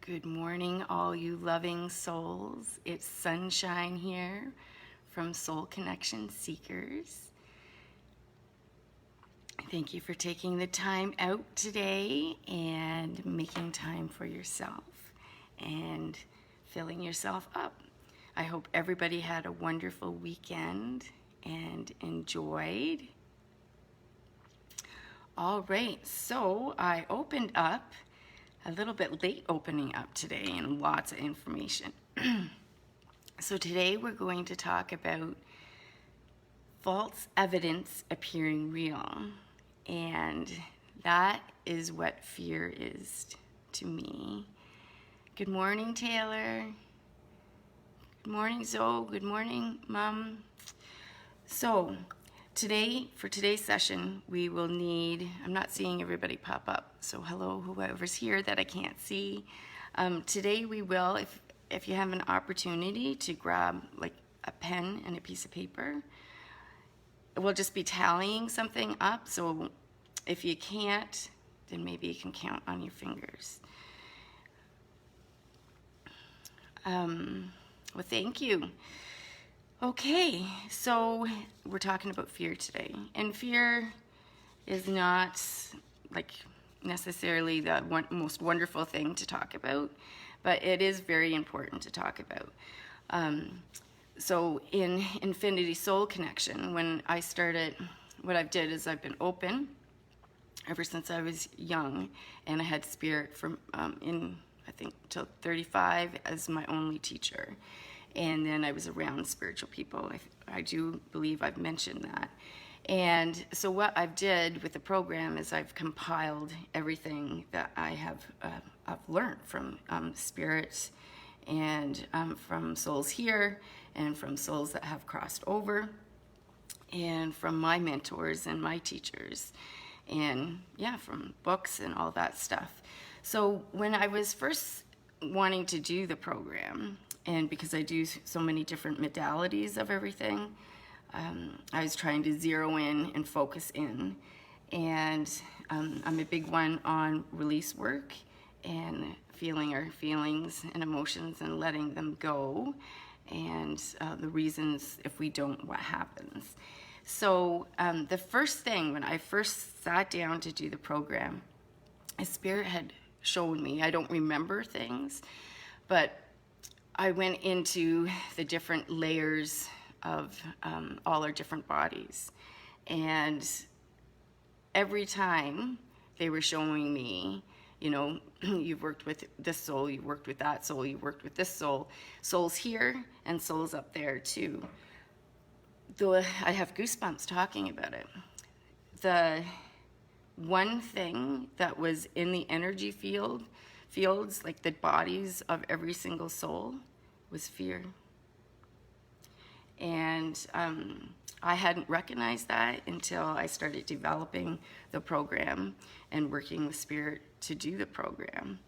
Good morning, all you loving souls. It's Sunshine here from Soul Connection Seekers. Thank you for taking the time out today and making time for yourself and filling yourself up. I hope everybody had a wonderful weekend and enjoyed. All right, so I opened up a little bit late opening up today and lots of information. So today we're going to talk about false evidence appearing real. And that is what fear is to me. Good morning, Taylor. Good morning, Zoe. Good morning, Mom. So today, for today's session, we will need, I'm not seeing everybody pop up, so hello, whoever's here that I can't see. Today we will, if you have an opportunity to grab like a pen and a piece of paper, we'll just be tallying something up, so if you can't, then maybe you can count on your fingers. Well, thank you. Okay, so we're talking about fear today, and fear is not like necessarily the most wonderful thing to talk about, but it is very important to talk about. So in Infinity Soul Connection, when I started, what I've did is I've been open ever since I was young, and I had spirit from I think till 35 as my only teacher. And then I was around spiritual people. I do believe I've mentioned that. And so what I've did with the program is I've compiled everything that I have I've learned from spirits and from souls here and from souls that have crossed over and from my mentors and my teachers and from books and all that stuff. So when I was first wanting to do the program, and because I do so many different modalities of everything, I was trying to zero in and focus in. And I'm a big one on release work and feeling our feelings and emotions and letting them go, and the reasons if we don't, what happens. So the first thing when I first sat down to do the program, a spirit had shown me, I don't remember things, but I went into the different layers of all our different bodies. And every time they were showing me, you know, you've worked with this soul, you've worked with that soul, you've worked with this soul, souls here and souls up there too. Though I have goosebumps talking about it. The one thing that was in the energy fields, like the bodies of every single soul, was fear. And I hadn't recognized that until I started developing the program and working with spirit to do the program.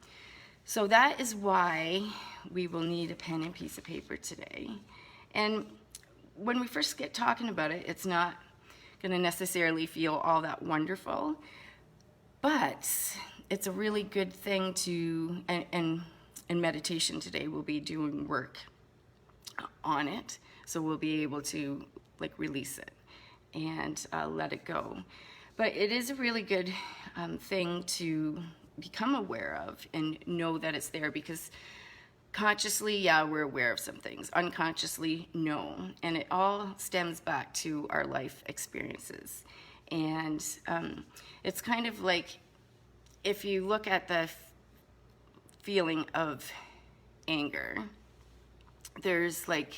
So that is why we will need a pen and piece of paper today. And when we first get talking about it, it's not going to necessarily feel all that wonderful, but it's a really good thing to, and in meditation today we'll be doing work on it, so we'll be able to like release it and let it go. But it is a really good thing to become aware of and know that it's there, because consciously, we're aware of some things. Unconsciously, no. And it all stems back to our life experiences. And it's kind of like, if you look at the feeling of anger, there's like,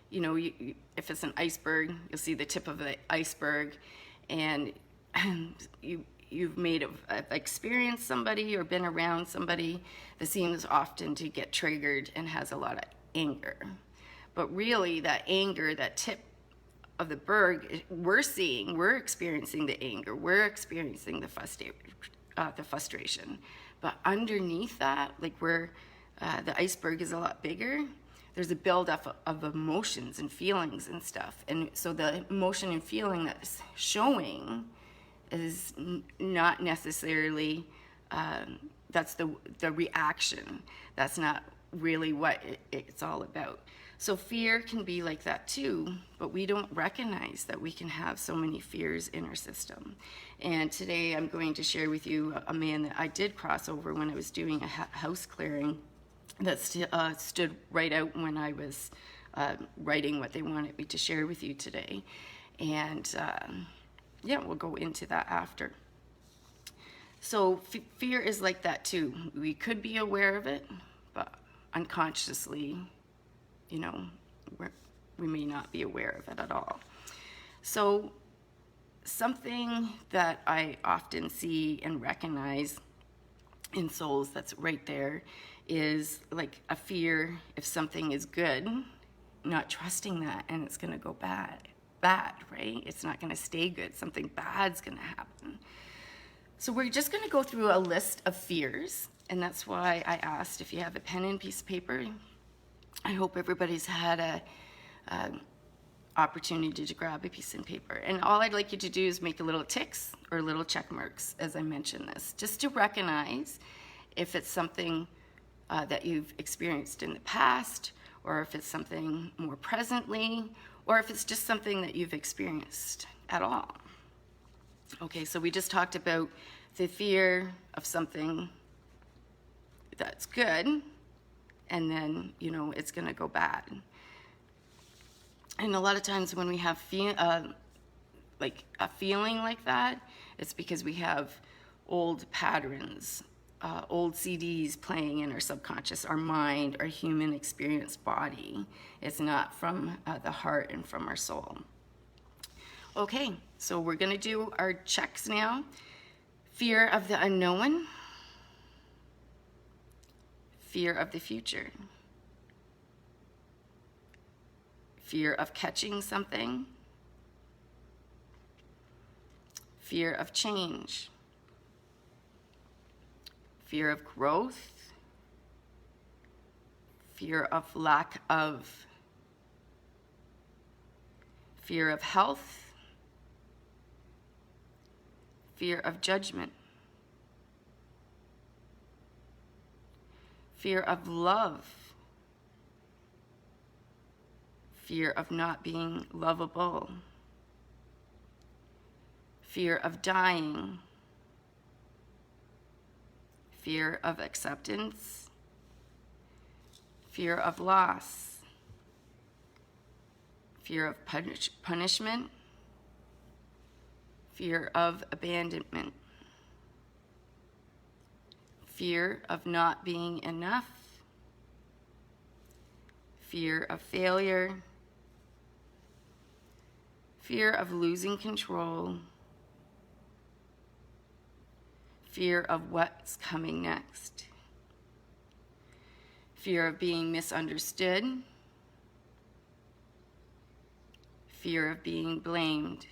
you know, if it's an iceberg, you'll see the tip of the iceberg, and you've experienced somebody or been around somebody that seems often to get triggered and has a lot of anger. But really, that anger, that tip of the berg, we're experiencing the anger, we're experiencing the frustration. But underneath that, like where the iceberg is a lot bigger, there's a buildup of emotions and feelings and stuff. And so the emotion and feeling that's showing is not necessarily that's the reaction. That's not really what it's all about. So fear can be like that too, but we don't recognize that we can have so many fears in our system. And today I'm going to share with you a man that I did cross over when I was doing a house clearing that stood right out when I was writing what they wanted me to share with you today. And yeah, we'll go into that after. So fear is like that too. We could be aware of it, but unconsciously, you know, we may not be aware of it at all. So something that I often see and recognize in souls that's right there is like a fear if something is good, not trusting that, and it's going to go bad, right? It's not going to stay good. Something bad's going to happen. So we're just going to go through a list of fears, and that's why I asked if you have a pen and piece of paper. I hope everybody's had a opportunity to grab a piece of paper. And all I'd like you to do is make a little ticks or little check marks as I mention this, just to recognize if it's something that you've experienced in the past, or if it's something more presently, or if it's just something that you've experienced at all. Okay, so we just talked about the fear of something that's good, and then, you know, it's going to go bad. And a lot of times when we have like a feeling like that, it's because we have old patterns, old CDs playing in our subconscious, our mind, our human experience body. It's not from the heart and from our soul. Okay, so we're going to do our checks now. Fear of the unknown. Fear of the future. Fear of catching something. Fear of change. Fear of growth. Fear of lack of. Fear of health. Fear of judgment. Fear of love. Fear of not being lovable. Fear of dying. Fear of acceptance. Fear of loss. Fear of punishment. Fear of abandonment. Fear of not being enough. Fear of failure. Fear of losing control. Fear of what's coming next. Fear of being misunderstood. Fear of being blamed.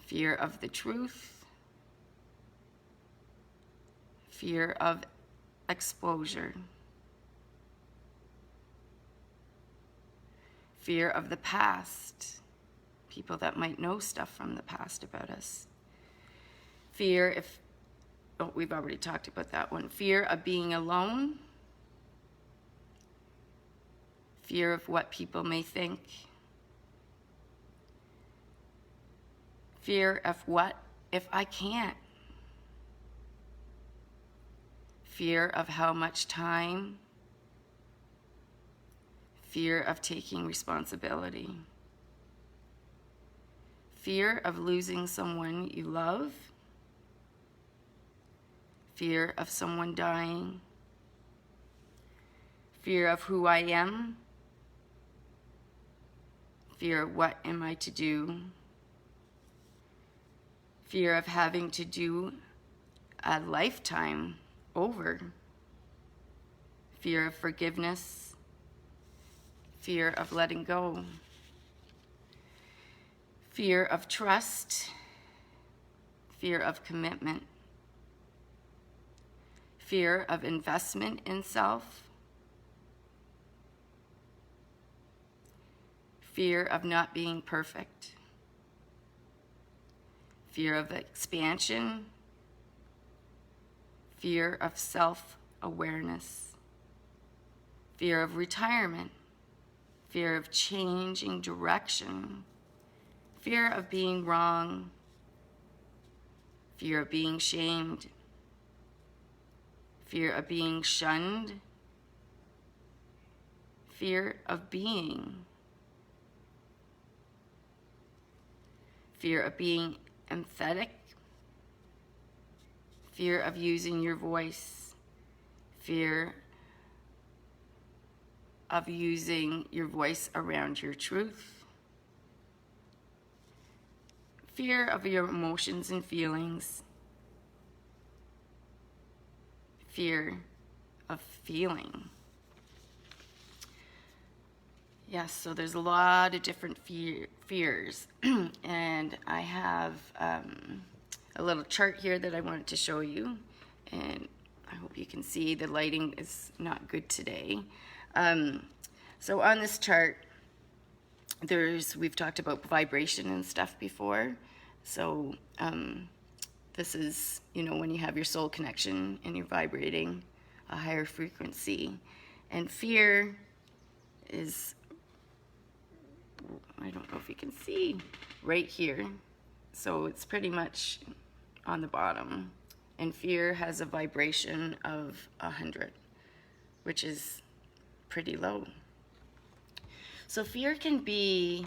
Fear of the truth. Fear of exposure. Fear of the past. People that might know stuff from the past about us. Fear if, oh, we've already talked about that one. Fear of being alone. Fear of what people may think. Fear of what if I can't. Fear of how much time. Fear of taking responsibility. Fear of losing someone you love. Fear of someone dying. Fear of who I am. Fear of what am I to do. Fear of having to do a lifetime over. Fear of forgiveness. Fear of letting go. Fear of trust. Fear of commitment. Fear of investment in self. Fear of not being perfect. Fear of expansion. fear of self-awareness, fear of retirement, fear of changing direction, fear of being wrong, fear of being shamed, fear of being shunned, fear of being, fear of being empathetic, fear of using your voice, fear of using your voice around your truth, fear of your emotions and feelings, fear of feeling. Yes, so there's a lot of different fears. And I have a little chart here that I wanted to show you. And I hope you can see the lighting is not good today. So on this chart, we've talked about vibration and stuff before. So this is, when you have your soul connection and you're vibrating a higher frequency. And fear is, I don't know if you can see, right here. So it's pretty much on the bottom. And fear has a vibration of 100, which is pretty low. So fear can be,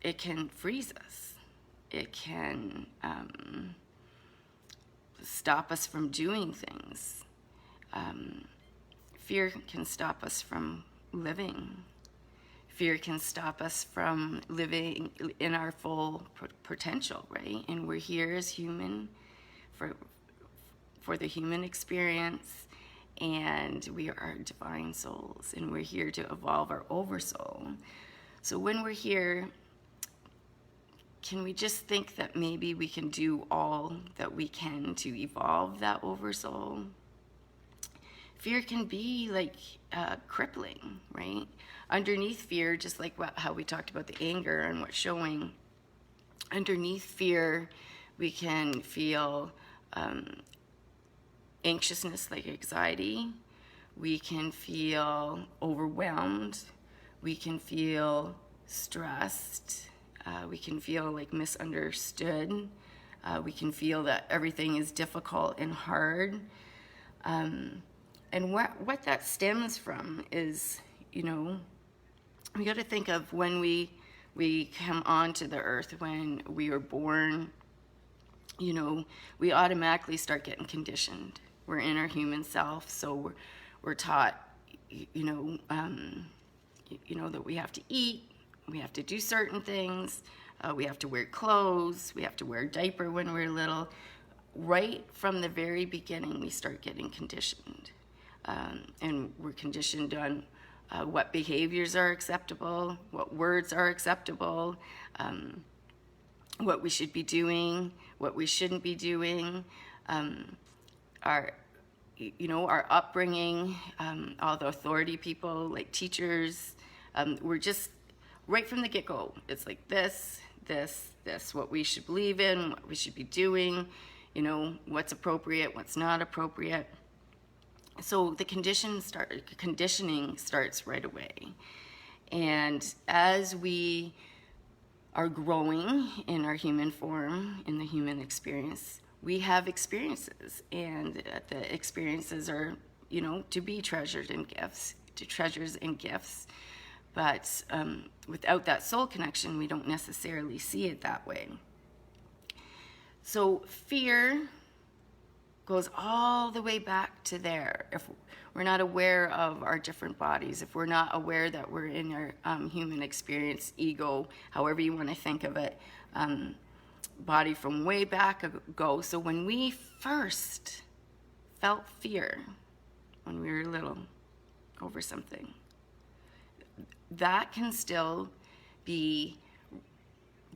it can freeze us. It can stop us from doing things. Fear can stop us from living. Fear can stop us from living in our full potential, right? And we're here as human for the human experience, and we are divine souls, and we're here to evolve our oversoul. So when we're here, can we just think that maybe we can do all that we can to evolve that oversoul? Fear can be like crippling, right? Underneath fear, just like how we talked about the anger and what's showing, underneath fear, we can feel anxiousness, like anxiety. We can feel overwhelmed. We can feel stressed. We can feel like misunderstood. We can feel that everything is difficult and hard. And what that stems from is, we got to think of when we come onto the earth, when we were born, we automatically start getting conditioned. We're in our human self, so we're taught, that we have to eat, we have to do certain things, we have to wear clothes, we have to wear a diaper when we're little. Right from the very beginning, we start getting conditioned. And we're conditioned on what behaviors are acceptable, what words are acceptable, what we should be doing, what we shouldn't be doing, our upbringing, all the authority people like teachers. We're just right from the get-go. It's like this, what we should believe in, what we should be doing, what's appropriate, what's not appropriate. So the conditioning starts right away. And as we are growing in our human form, in the human experience, we have experiences. And the experiences are, to be treasured in gifts, to treasures and gifts. But without that soul connection, we don't necessarily see it that way. So fear goes all the way back to there. If we're not aware of our different bodies, if we're not aware that we're in our human experience, ego, however you want to think of it, body from way back ago. So when we first felt fear, when we were little, over something, that can still be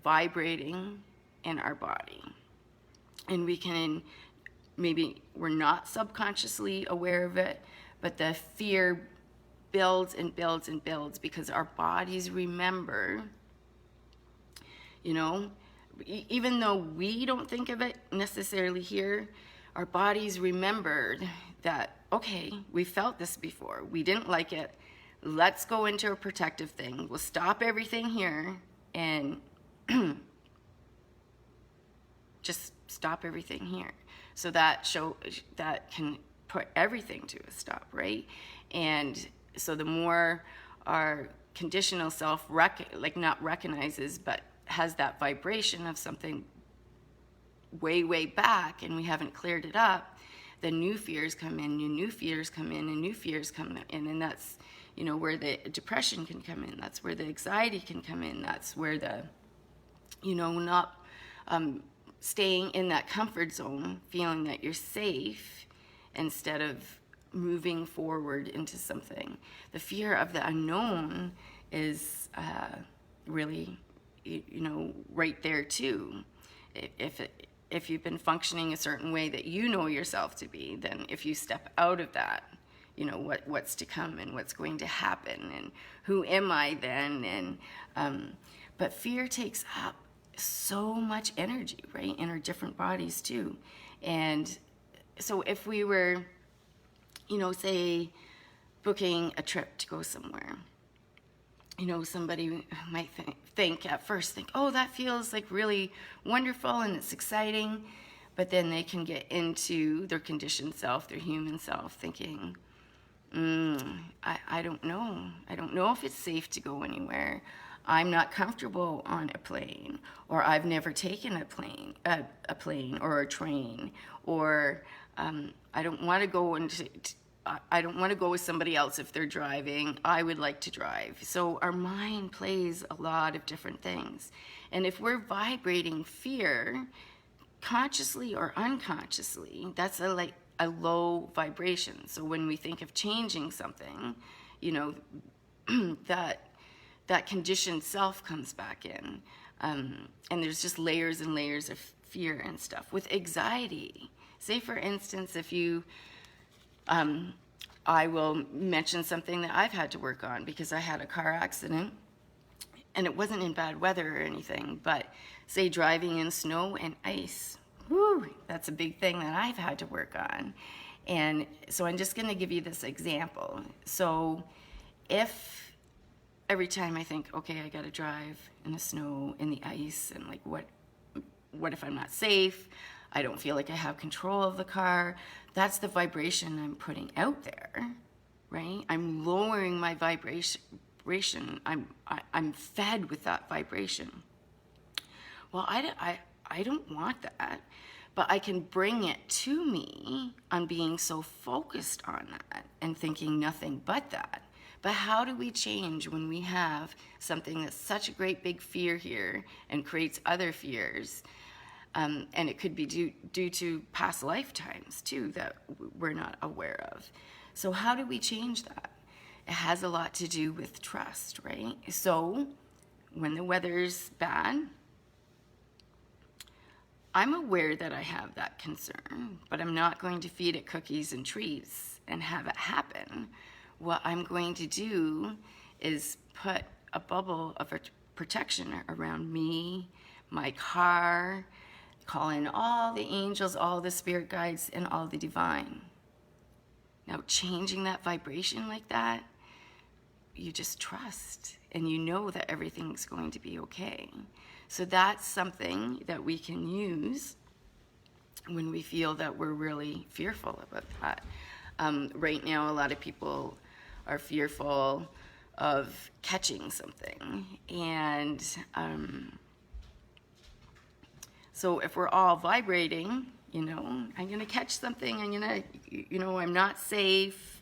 vibrating in our body. And we can, maybe we're not subconsciously aware of it, but the fear builds and builds and builds because our bodies remember, even though we don't think of it necessarily here, our bodies remembered that, okay, we felt this before. We didn't like it. Let's go into a protective thing. We'll stop everything here and just stop everything here. So that can put everything to a stop, right? And so the more our conditional self not recognizes, but has that vibration of something way back, and we haven't cleared it up, then new fears come in, and new fears come in, and new fears come in, and that's, you know, where the depression can come in. That's where the anxiety can come in. That's where the, you know, not staying in that comfort zone, feeling that you're safe instead of moving forward into something. The fear of the unknown is really, you know, right there too. If you've been functioning a certain way that you know yourself to be, then if you step out of that, you know, what's to come and what's going to happen and who am I then? And but fear takes up so much energy, right, in our different bodies too. And so if we were, you know, say booking a trip to go somewhere, you know, somebody might think at first, oh, that feels like really wonderful and it's exciting, but then they can get into their conditioned self, their human self, thinking, I don't know. I don't know if it's safe to go anywhere. I'm not comfortable on a plane, or I've never taken a plane or a train, or I don't want to go I don't want to go with somebody else if they're driving. I would like to drive. So our mind plays a lot of different things. And if we're vibrating fear, consciously or unconsciously, that's a low vibration. So when we think of changing something, you know, that conditioned self comes back in. And there's just layers and layers of fear and stuff. With anxiety, say for instance, if you, I will mention something that I've had to work on because I had a car accident and it wasn't in bad weather or anything, but say driving in snow and ice, whew, that's a big thing that I've had to work on. And so I'm just going to give you this example. So if every time I think, okay, I got to drive in the snow, in the ice, and like, what if I'm not safe? I don't feel like I have control of the car. That's the vibration I'm putting out there, right? I'm lowering my vibration. I'm fed with that vibration. Well, I don't want that, but I can bring it to me on being so focused on that and thinking nothing but that. But how do we change when we have something that's such a great big fear here and creates other fears? And it could be due to past lifetimes too that we're not aware of. So how do we change that? It has a lot to do with trust, right? So when the weather's bad, I'm aware that I have that concern, but I'm not going to feed it cookies and treats and have it happen. What I'm going to do is put a bubble of protection around me, my car, call in all the angels, all the spirit guides, and all the divine. Now, changing that vibration like that, you just trust, and you know that everything's going to be okay. So that's something that we can use when we feel that we're really fearful about that. Right now, a lot of people are fearful of catching something, and so if we're all vibrating, you know, I'm going to catch something, I'm going to, you know, I'm not safe.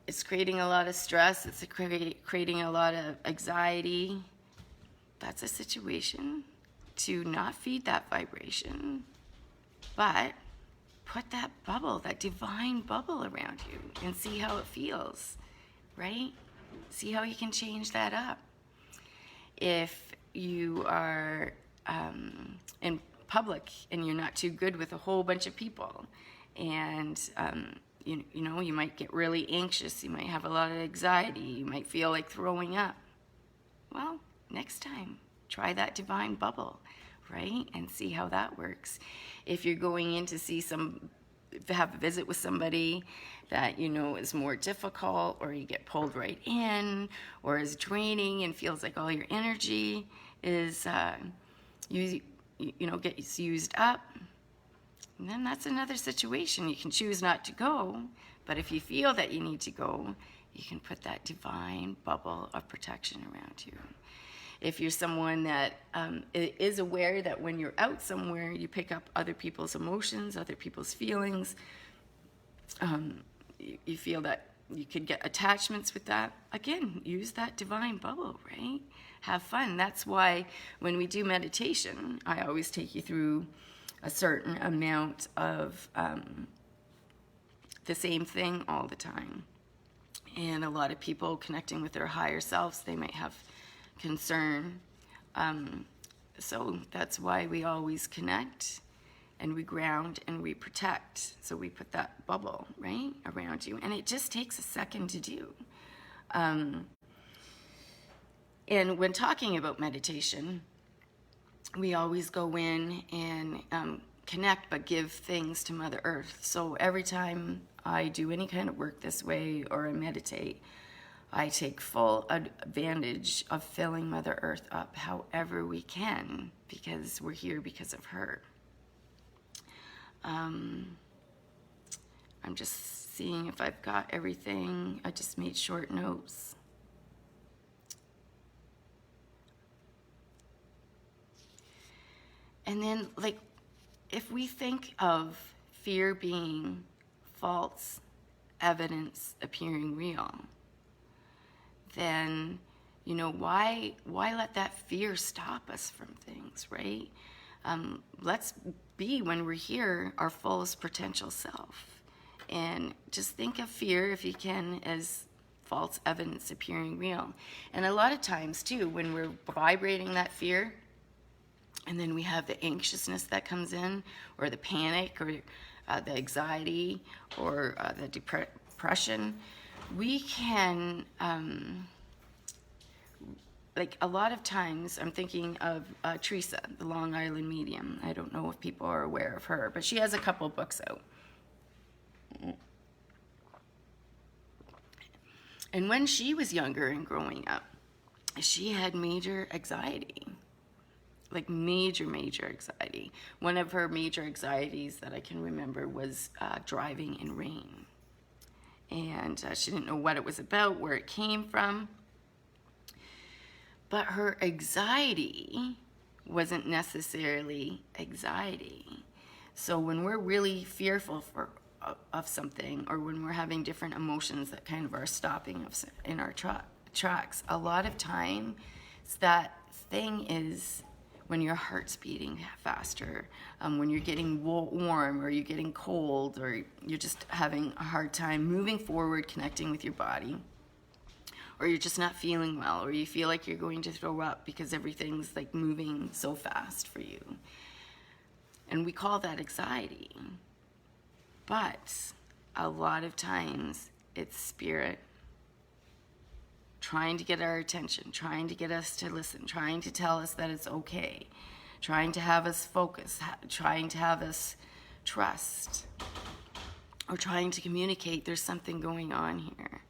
It's creating a lot of stress. It's creating a lot of anxiety. That's a situation to not feed that vibration, but put that bubble, that divine bubble around you and see how it feels, right? See how you can change that up. If you are in public and you're not too good with a whole bunch of people, and you know, you might get really anxious, you might have a lot of anxiety, you might feel like throwing up. Well, next time, try that divine bubble, right? And see how that works. If you're going in to have a visit with somebody that you know is more difficult, or you get pulled right in, or is draining and feels like all your energy is gets used up, and then that's another situation. You can choose not to go, but if you feel that you need to go, you can put that divine bubble of protection around you. If you're someone that is aware that when you're out somewhere, you pick up other people's emotions, other people's feelings, you feel that you could get attachments with that, again, use that divine bubble, right? Have fun. That's why when we do meditation, I always take you through a certain amount of the same thing all the time. And a lot of people connecting with their higher selves, they might have concern. So that's why we always connect, and we ground, and we protect. So we put that bubble, right, around you. And it just takes a second to do. And when talking about meditation, we always go in and connect, but give things to Mother Earth. So every time I do any kind of work this way, or I meditate, I take full advantage of filling Mother Earth up however we can, because we're here because of her. I'm just seeing if I've got everything. I just made short notes. And then, like, if we think of fear being false evidence appearing real, then, you know, why let that fear stop us from things, right? Let's be, when we're here, our fullest potential self. And just think of fear, if you can, as false evidence appearing real. And a lot of times, too, when we're vibrating that fear, and then we have the anxiousness that comes in, or the panic, or the anxiety, or the depression, we can, like a lot of times, I'm thinking of Teresa, the Long Island medium. I don't know if people are aware of her, but she has a couple books out. And when she was younger and growing up, she had major anxiety. Like major anxiety. One of her major anxieties that I can remember was driving in rain. And she didn't know what it was about, where it came from. But her anxiety wasn't necessarily anxiety. So when we're really fearful of something, or when we're having different emotions that kind of are stopping us in our tracks, a lot of times that thing is when your heart's beating faster, when you're getting warm, or you're getting cold, or you're just having a hard time moving forward, connecting with your body, or you're just not feeling well, or you feel like you're going to throw up because everything's like moving so fast for you. And we call that anxiety. But a lot of times it's spirit trying to get our attention, trying to get us to listen, trying to tell us that it's okay, trying to have us focus, trying to have us trust, or trying to communicate there's something going on here,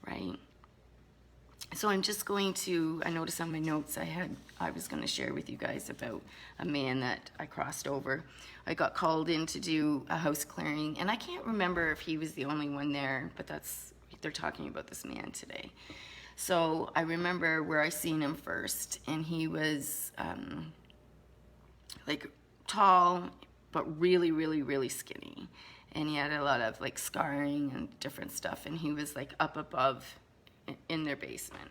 right? So I'm just going to, I noticed on my notes I was going to share with you guys about a man that I crossed over. I got called in to do a house clearing, and I can't remember if he was the only one there, but they're talking about this man today. So I remember where I seen him first, and he was like tall, but really skinny. And he had a lot of like scarring and different stuff, and he was like up above in their basement.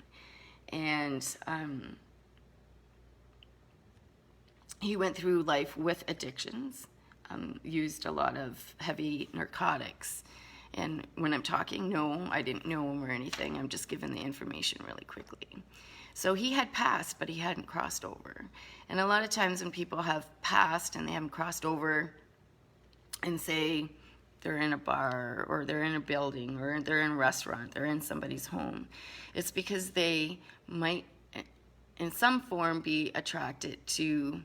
And he went through life with addictions, used a lot of heavy narcotics. And when I'm talking, no, I didn't know him or anything. I'm just giving the information really quickly. So he had passed, but he hadn't crossed over. And a lot of times when people have passed and they haven't crossed over, and say they're in a bar, or they're in a building, or they're in a restaurant, they're in somebody's home, it's because they might in some form be attracted to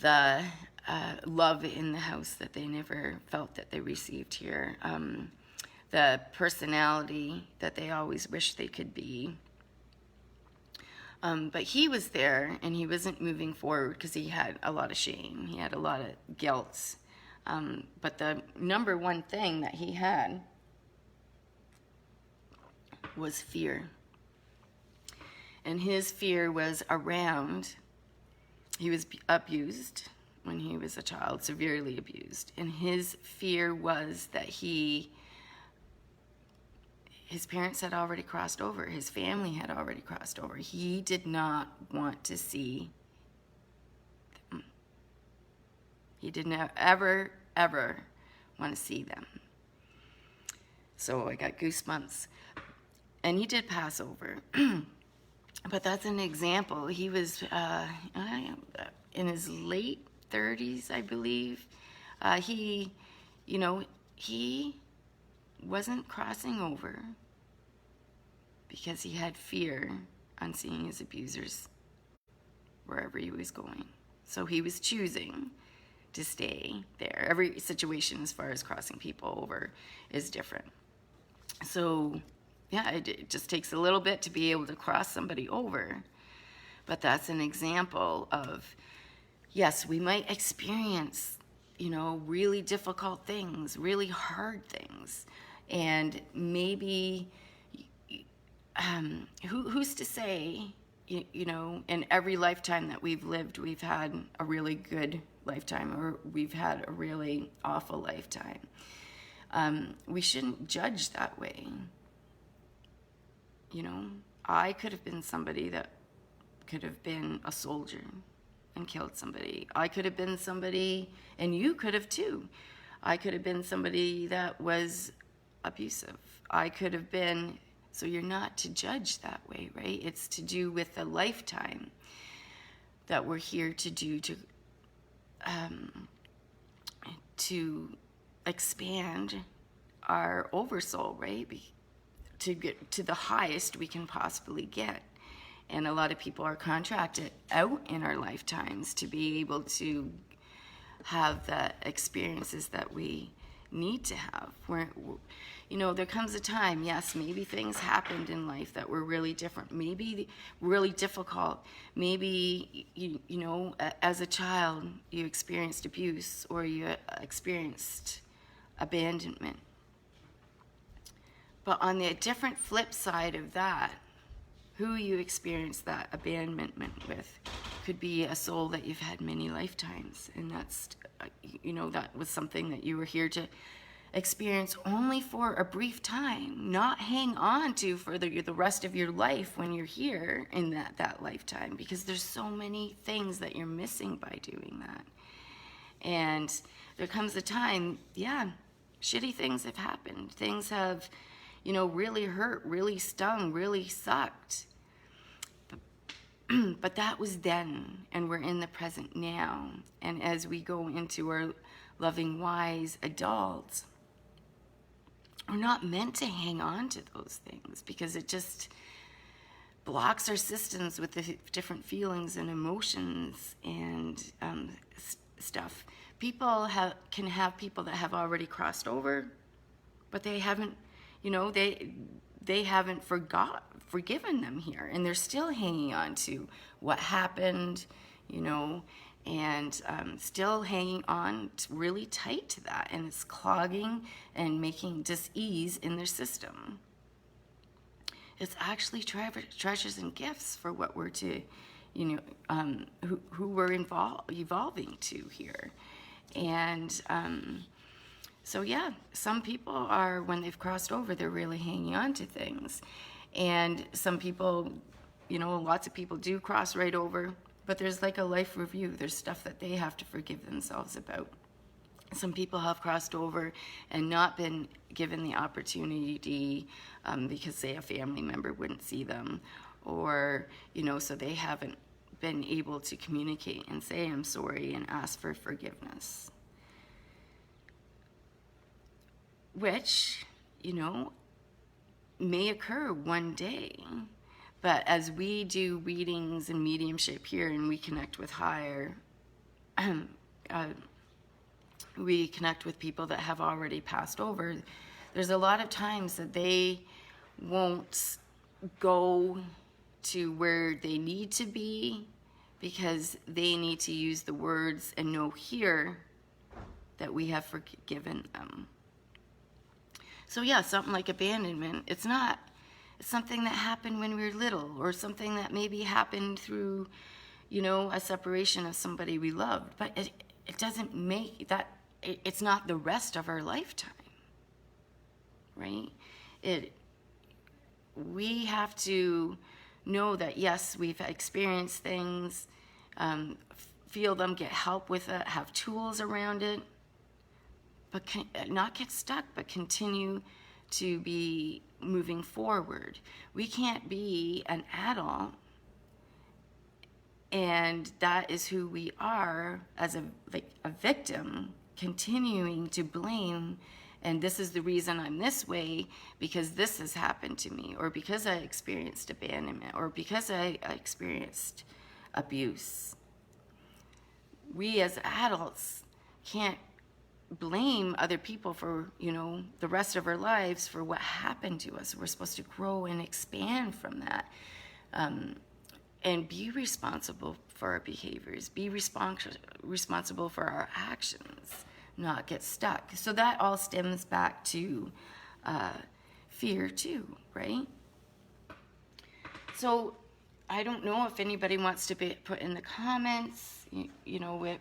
the love in the house that they never felt that they received here, the personality that they always wished they could be. But he was there, and he wasn't moving forward because he had a lot of shame. He had a lot of guilt. But the number one thing that he had was fear. And his fear was around, he was abused when he was a child, severely abused. And his fear was that his parents had already crossed over. His family had already crossed over. He did not want to see them. He didn't ever want to see them. So I got goosebumps. And he did pass over. But that's an example. He was in his late 30s, I believe. He wasn't crossing over because he had fear on seeing his abusers wherever he was going. So he was choosing to stay there. Every situation as far as crossing people over is different. So yeah, it just takes a little bit to be able to cross somebody over. But that's an example of, yes, we might experience, really difficult things, really hard things. And maybe, who's to say, in every lifetime that we've lived, we've had a really good lifetime or we've had a really awful lifetime. We shouldn't judge that way. I could have been somebody that could have been a soldier and killed somebody. I could have been somebody, and you could have too. I could have been somebody that was abusive. I could have been, so you're not to judge that way, right? It's to do with the lifetime that we're here to do to expand our oversoul, right? To get to the highest we can possibly get. And a lot of people are contracted out in our lifetimes to be able to have the experiences that we need to have. Where, there comes a time, yes, maybe things happened in life that were really different, maybe really difficult. Maybe, as a child, you experienced abuse or you experienced abandonment. But on the different flip side of that, who you experience that abandonment with could be a soul that you've had many lifetimes. And that's, that was something that you were here to experience only for a brief time, not hang on to for the rest of your life when you're here in that lifetime, because there's so many things that you're missing by doing that. And there comes a time, shitty things have happened. Things have really hurt, really stung, really sucked. But that was then, and we're in the present now. And as we go into our loving, wise adults, we're not meant to hang on to those things because it just blocks our systems with the different feelings and emotions and stuff. People can have people that have already crossed over, but they haven't they haven't forgiven them here, and they're still hanging on to what happened, and still hanging on really tight to that, and it's clogging and making dis-ease in their system. It's actually treasures and gifts for what we're to, who we're evolving to here, and so yeah, some people are, when they've crossed over, they're really hanging on to things. And some people, lots of people do cross right over, but there's like a life review. There's stuff that they have to forgive themselves about. Some people have crossed over and not been given the opportunity because, say, a family member wouldn't see them, or, so they haven't been able to communicate and say, I'm sorry, and ask for forgiveness. Which, may occur one day, But as we do readings and mediumship here, and we connect with higher, we connect with people that have already passed over, there's a lot of times that they won't go to where they need to be because they need to use the words and know here that we have forgiven them. So yeah, something like abandonment, it's something that happened when we were little, or something that maybe happened through, a separation of somebody we loved. But it doesn't make that, it's not the rest of our lifetime, right? We have to know that, yes, we've experienced things, feel them, get help with it, have tools around it, but not get stuck, but continue to be moving forward. We can't be an adult, and that is who we are as a victim, continuing to blame, and this is the reason I'm this way because this has happened to me, or because I experienced abandonment, or because I experienced abuse. We as adults can't blame other people for, the rest of our lives for what happened to us. We're supposed to grow and expand from that, and be responsible for our behaviors, be responsible for our actions, not get stuck. So that all stems back to fear too, right? So I don't know if anybody wants to put in the comments,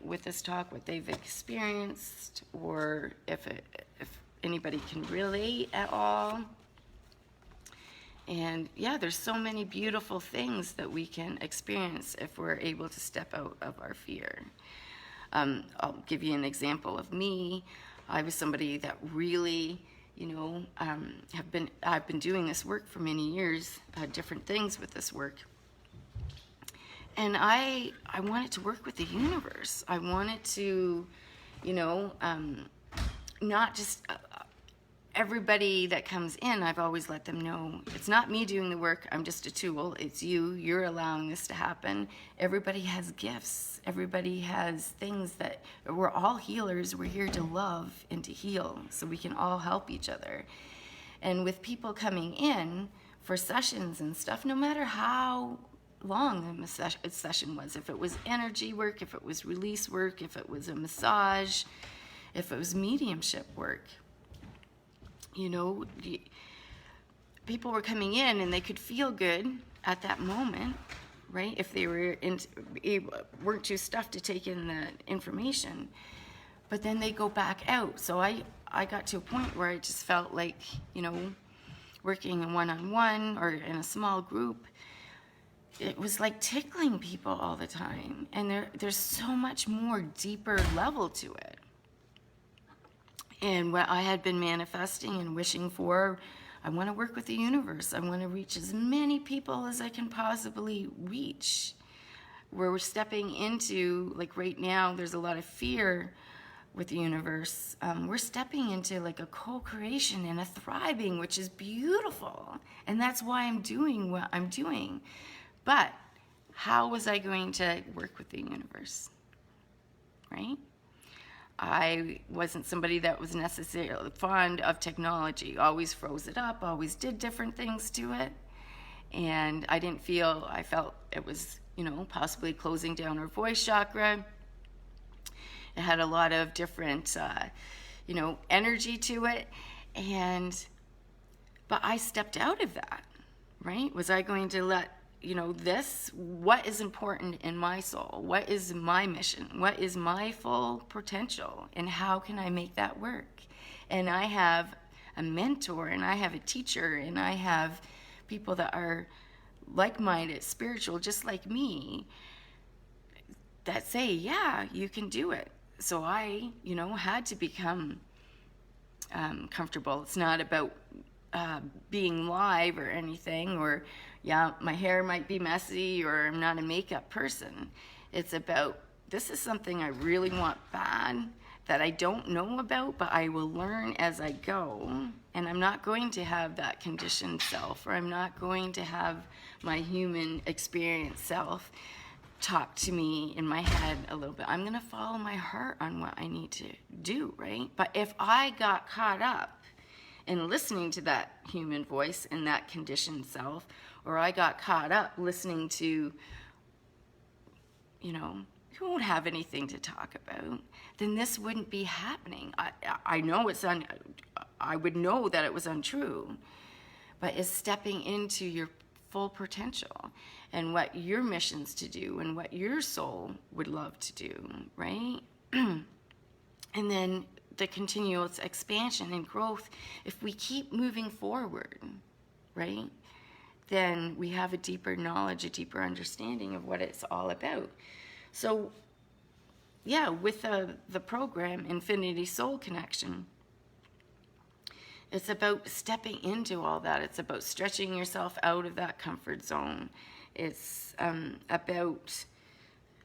with this talk, what they've experienced, or if anybody can relate at all. And yeah, there's so many beautiful things that we can experience if we're able to step out of our fear. I'll give you an example of me. I was somebody that really, I've been doing this work for many years, different things with this work. And I wanted to work with the universe. I wanted to, not just everybody that comes in, I've always let them know, it's not me doing the work, I'm just a tool, it's you, you're allowing this to happen. Everybody has gifts, everybody has things that, we're all healers, we're here to love and to heal, so we can all help each other. And with people coming in for sessions and stuff, no matter how long the session was, if it was energy work, if it was release work, if it was a massage, if it was mediumship work, people were coming in and they could feel good at that moment, right? If they weren't too stuffed to take in the information, but then they go back out. So I got to a point where I just felt like, working one-on-one or in a small group, it was like tickling people all the time. And there's so much more deeper level to it. And what I had been manifesting and wishing for, I want to work with the universe. I want to reach as many people as I can possibly reach. Where we're stepping into, like right now, there's a lot of fear with the universe. We're stepping into like a co-creation and a thriving, which is beautiful. And that's why I'm doing what I'm doing. But how was I going to work with the universe, right? I wasn't somebody that was necessarily fond of technology, always froze it up, always did different things to it. And I felt it was, possibly closing down our voice chakra. It had a lot of different, energy to it. But I stepped out of that, right? Was I going to let what is important in my soul? What is my mission? What is my full potential? And how can I make that work? And I have a mentor, and I have a teacher, and I have people that are like-minded, spiritual, just like me, that say, yeah, you can do it. So I, had to become comfortable. It's not about being live or anything, or my hair might be messy, or I'm not a makeup person. It's about, this is something I really want bad, that I don't know about, but I will learn as I go. And I'm not going to have that conditioned self, or I'm not going to have my human experience self talk to me in my head a little bit. I'm going to follow my heart on what I need to do, right? But if I got caught up in listening to that human voice and that conditioned self, or I got caught up listening to, you won't have anything to talk about, then this wouldn't be happening. I know I would know that it was untrue, but it's stepping into your full potential and what your mission's to do and what your soul would love to do, right? And then the continuous expansion and growth, if we keep moving forward, right, then we have a deeper knowledge, a deeper understanding of what it's all about. So, yeah, with the program, Infinity Soul Connection, it's about stepping into all that. It's about stretching yourself out of that comfort zone. It's about,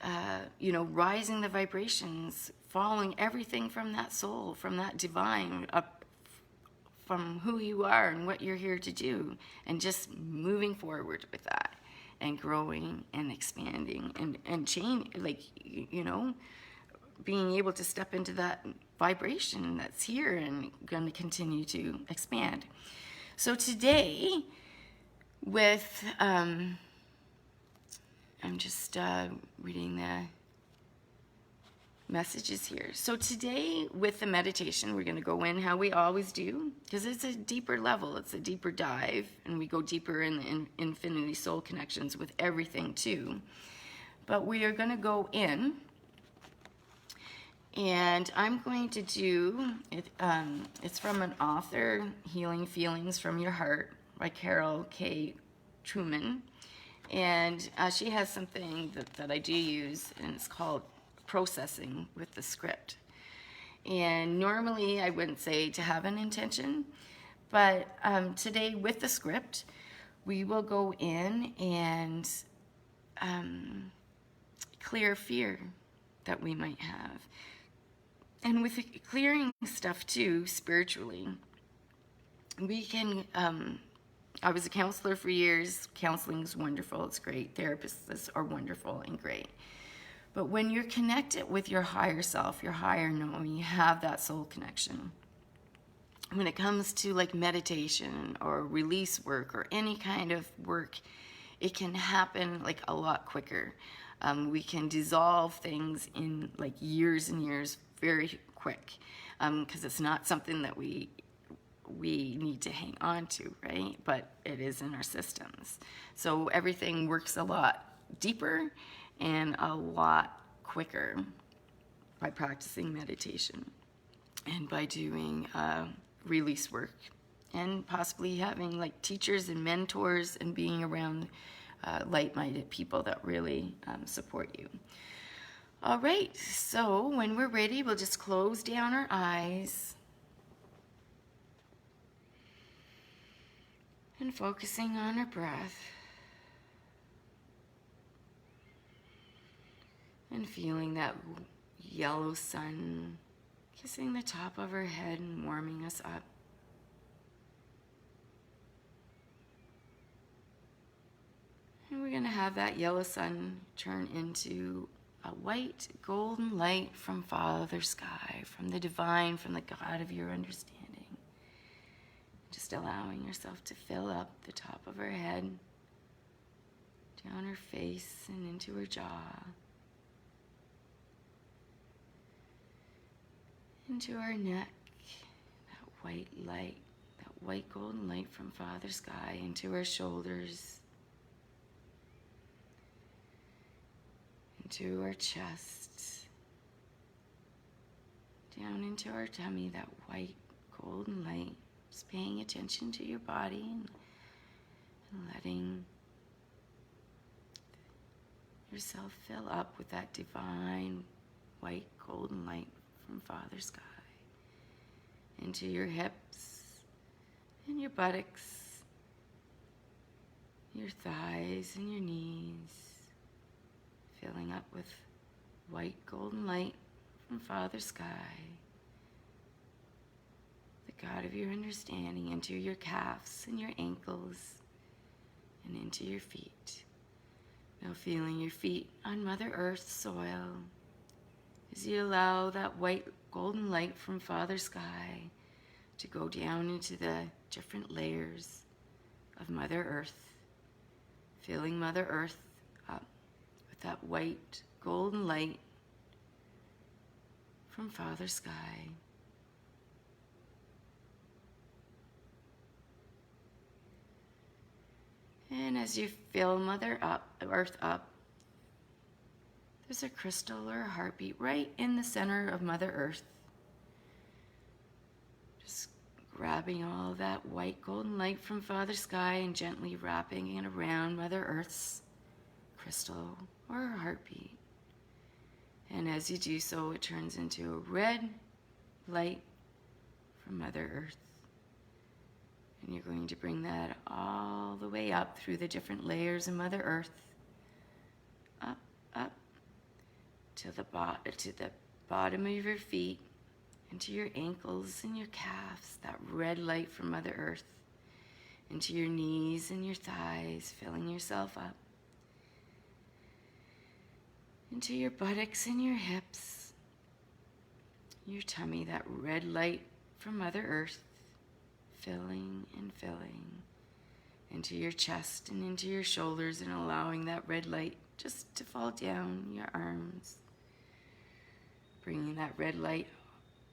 rising the vibrations, following everything from that soul, from that divine, up from who you are and what you're here to do, and just moving forward with that and growing and expanding and change, being able to step into that vibration that's here and going to continue to expand. So today, with, I'm just reading the messages here. So today, with the meditation, we're going to go in how we always do, because it's a deeper level, it's a deeper dive, and we go deeper in the Infinity Soul Connections with everything too. But we are going to go in, and I'm going to do, it's from an author, Healing Feelings from Your Heart by Carol K. Truman. And she has something that I do use, and it's called processing with the script. And normally I wouldn't say to have an intention, but today with the script, we will go in and clear fear that we might have. And with clearing stuff too, spiritually, we can, I was a counselor for years. Counseling is wonderful, it's great. Therapists are wonderful and great. But when you're connected with your higher self, your higher knowing, you have that soul connection. When it comes to like meditation or release work or any kind of work, it can happen like a lot quicker. We can dissolve things in like years and years very quick, because it's not something that we need to hang on to, right? But it is in our systems. So everything works a lot deeper and a lot quicker by practicing meditation and by doing release work, and possibly having like teachers and mentors and being around light-minded people that really support you. All right, so when we're ready, we'll just close down our eyes and focusing on our breath and feeling that yellow sun kissing the top of our head and warming us up. And we're going to have that yellow sun turn into a white golden light from Father Sky, from the divine, from the God of your understanding. Just allowing yourself to fill up the top of her head, down her face and into her jaw, into our neck, that white light, that white golden light from Father Sky, into our shoulders, into our chest, down into our tummy, that white golden light. Just paying attention to your body and letting yourself fill up with that divine white golden light from Father Sky, into your hips and your buttocks, your thighs and your knees, filling up with white golden light from Father Sky, the God of your understanding, into your calves and your ankles and into your feet. Now feeling your feet on Mother Earth's soil as you allow that white golden light from Father Sky to go down into the different layers of Mother Earth, filling Mother Earth up with that white golden light from Father Sky. And as you fill Mother Earth up, there's a crystal or a heartbeat right in the center of Mother Earth. Just grabbing all of that white golden light from Father Sky and gently wrapping it around Mother Earth's crystal or her heartbeat. And as you do so, it turns into a red light from Mother Earth. And you're going to bring that all the way up through the different layers of Mother Earth, up to the bottom of your feet, into your ankles and your calves, that red light from Mother Earth, into your knees and your thighs, filling yourself up, into your buttocks and your hips, your tummy, that red light from Mother Earth, filling and filling into your chest and into your shoulders, and allowing that red light just to fall down your arms, bringing that red light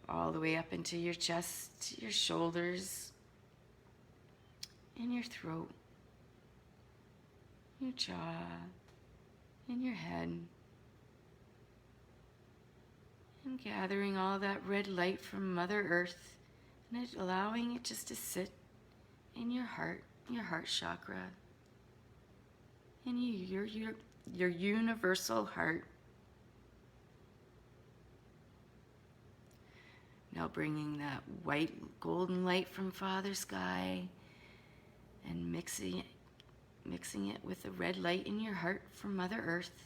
all the way up into your chest, your shoulders, and your throat, your jaw, and your head, and gathering all that red light from Mother Earth and allowing it just to sit in your heart chakra, in your universal heart. Now bringing that white golden light from Father Sky and mixing it with the red light in your heart from Mother Earth,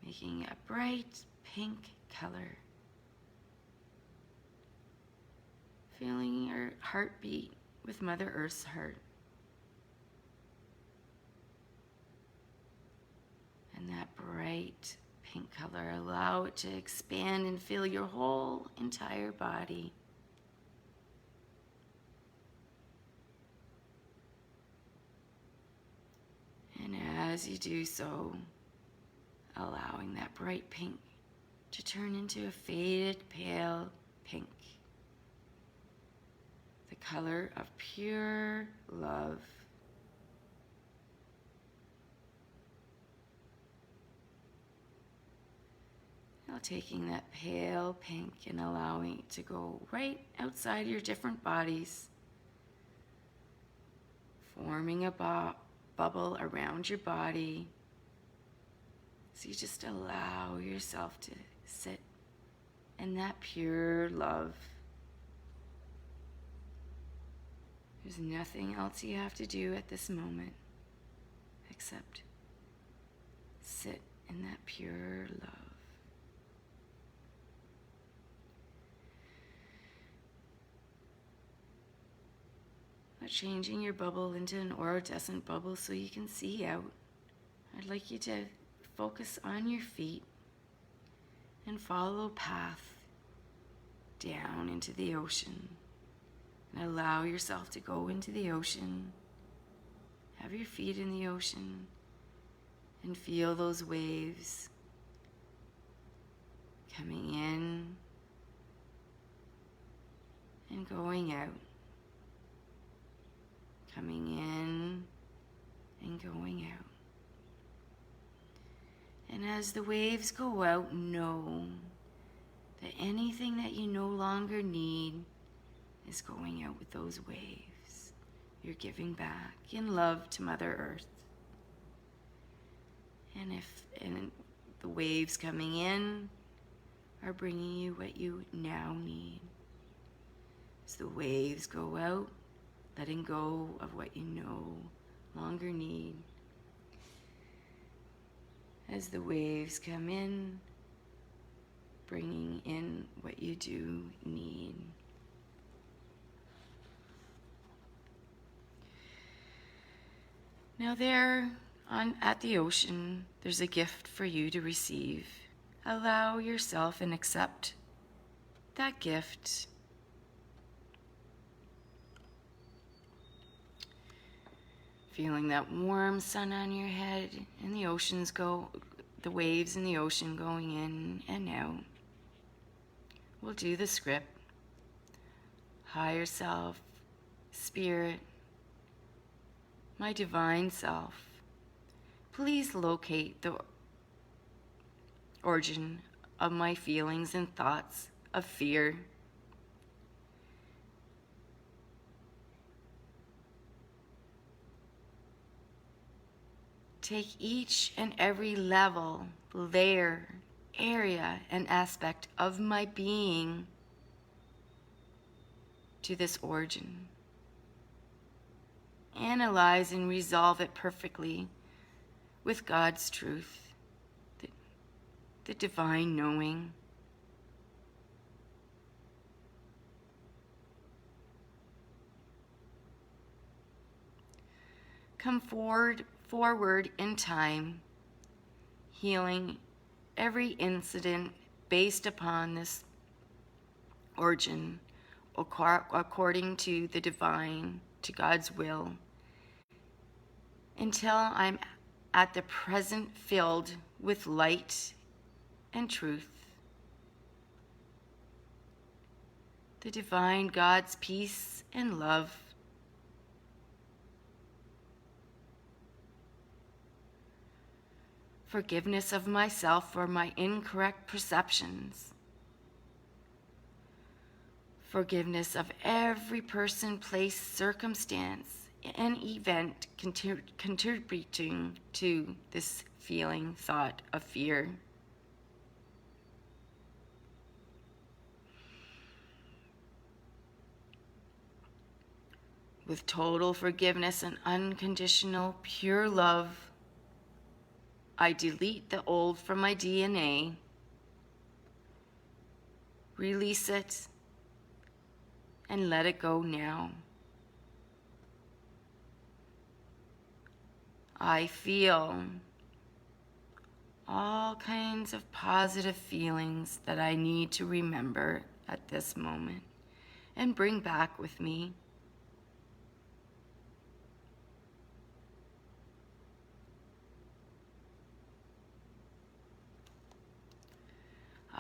making a bright pink color. Feeling your heartbeat with Mother Earth's heart. And that bright pink color, allow it to expand and fill your whole entire body. And as you do so, allowing that bright pink to turn into a faded pale pink. The color of pure love. Now taking that pale pink and allowing it to go right outside your different bodies, forming a bubble around your body. So you just allow yourself to sit in that pure love. There's nothing else you have to do at this moment except sit in that pure love. Now changing your bubble into an iridescent bubble so you can see out. I'd like you to focus on your feet and follow a path down into the ocean. And allow yourself to go into the ocean. Have your feet in the ocean and feel those waves coming in and going out. Coming in and going out. And as the waves go out, know that anything that you no longer need is going out with those waves. You're giving back in love to Mother Earth. And the waves coming in are bringing you what you now need. As the waves go out, letting go of what you no longer need. As the waves come in, bringing in what you do need. Now at the ocean, there's a gift for you to receive. Allow yourself and accept that gift. Feeling that warm sun on your head and the waves in the ocean going in and out. We'll do the script. Higher self, spirit, my divine self, please locate the origin of my feelings and thoughts of fear. Take each and every level, layer, area, and aspect of my being to this origin. Analyze and resolve it perfectly with God's truth, the divine knowing. Come forward in time, healing every incident based upon this origin, according to the divine, to God's will, until I'm at the present filled with light and truth. The divine God's peace and love. Forgiveness of myself for my incorrect perceptions. Forgiveness of every person, place, circumstance, and event contributing to this feeling, thought of fear. With total forgiveness and unconditional, pure love, I delete the old from my DNA, release it, and let it go now. I feel all kinds of positive feelings that I need to remember at this moment and bring back with me.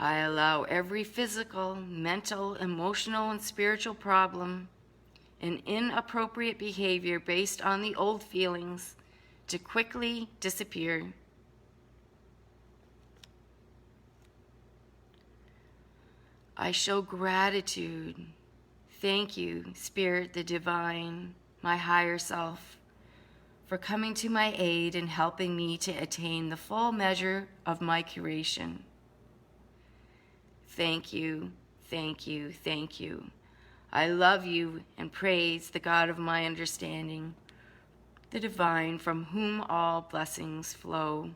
I allow every physical, mental, emotional, and spiritual problem and inappropriate behavior based on the old feelings to quickly disappear. I show gratitude. Thank you, Spirit, the Divine, my higher self, for coming to my aid and helping me to attain the full measure of my creation. Thank you, thank you, thank you. I love you and praise the God of my understanding, the divine from whom all blessings flow.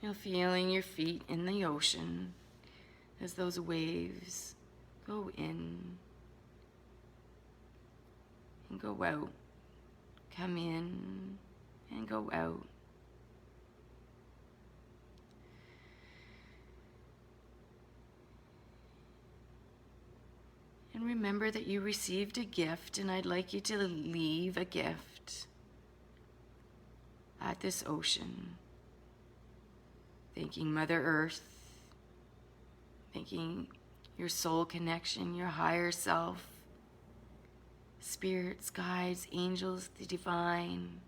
You're feeling your feet in the ocean as those waves go in and go out, come in and go out. And remember that you received a gift, and I'd like you to leave a gift at this ocean. Thanking Mother Earth, thanking your soul connection, your higher self, spirits, guides, angels, the divine.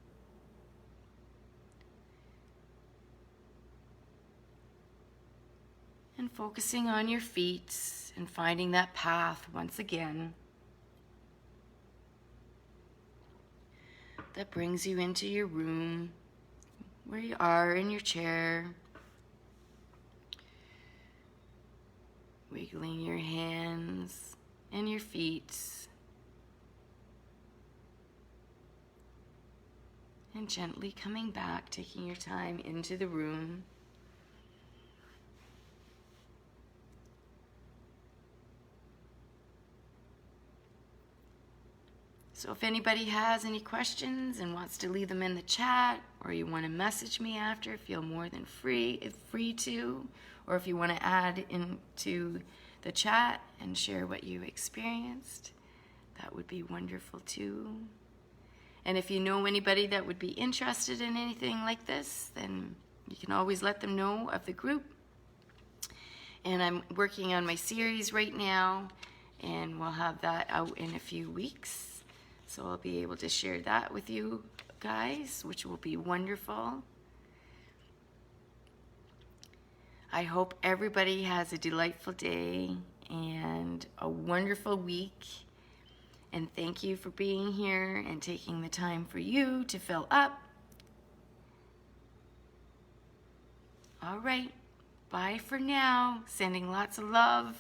And focusing on your feet and finding that path once again that brings you into your room, where you are in your chair, wiggling your hands and your feet, and gently coming back, taking your time into the room. So if anybody has any questions and wants to leave them in the chat, or you want to message me after, feel more than free to. Or if you want to add into the chat and share what you experienced, that would be wonderful too. And if you know anybody that would be interested in anything like this, then you can always let them know of the group. And I'm working on my series right now, and we'll have that out in a few weeks. So I'll be able to share that with you guys, which will be wonderful. I hope everybody has a delightful day and a wonderful week. And thank you for being here and taking the time for you to fill up. All right, bye for now. Sending lots of love.